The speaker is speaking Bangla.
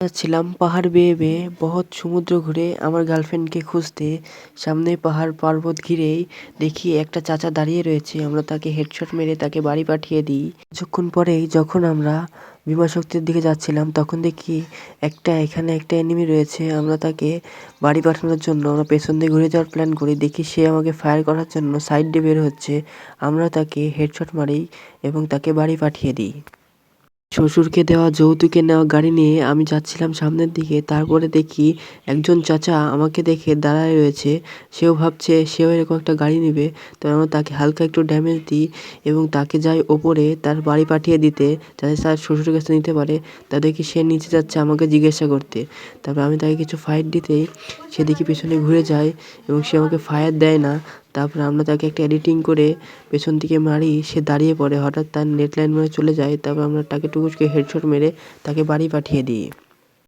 যাচ্ছিলাম পাহাড় বেয়ে বেয়ে বহুত সমুদ্র ঘুরে আমার গার্লফ্রেন্ডকে খুঁজতে। সামনে পাহাড় পর্বত ঘিরেই দেখি একটা চাচা দাঁড়িয়ে রয়েছে। আমরা তাকে হেডশট মেরে তাকে বাড়ি পাঠিয়ে দিই। কিছুক্ষণ পরেই যখন আমরা বিমাশক্তির দিকে যাচ্ছিলাম তখন দেখি এখানে একটা এনিমি রয়েছে। আমরা তাকে বাড়ি পাঠানোর জন্য আমরা পেছন দিয়ে ঘুরে যাওয়ার প্ল্যান করি। দেখি সে আমাকে ফায়ার করার জন্য সাইড দিয়ে বের হচ্ছে। আমরা তাকে হেডশট মারি এবং তাকে বাড়ি পাঠিয়ে দিই। শ্বশুরকে দেওয়া যৌতুকে নেওয়া গাড়ি নিয়ে আমি যাচ্ছিলাম সামনের দিকে। তারপরে দেখি একজন চাচা আমাকে দেখে দাঁড়ায় রয়েছে। সেও ভাবছে সেও এরকম একটা গাড়ি নেবে। তো আমরা তাকে হালকা একটু ড্যামেজ দিই এবং তাকে যাই ওপরে তার বাড়ি পাঠিয়ে দিতে, যাতে তার শ্বশুরের কাছে নিতে পারে। তা দেখি সে নিচে যাচ্ছে আমাকে জিজ্ঞাসা করতে। তারপর আমি তাকে কিছু ফাইট দিতেই সে দেখি পেছনে ঘুরে যায় এবং সে আমাকে ফায়ার দেয় না। তারপর আমরা তাকে একটা এডিটিং করে পেছন থেকে মারি। সে দাঁড়িয়ে পড়ে। হঠাৎ তার নেট লাইন মনে চলে যায়। তারপর আমরা তাকে টুকুসকে হেডশট মেরে তাকে বাড়ি পাঠিয়ে দিই।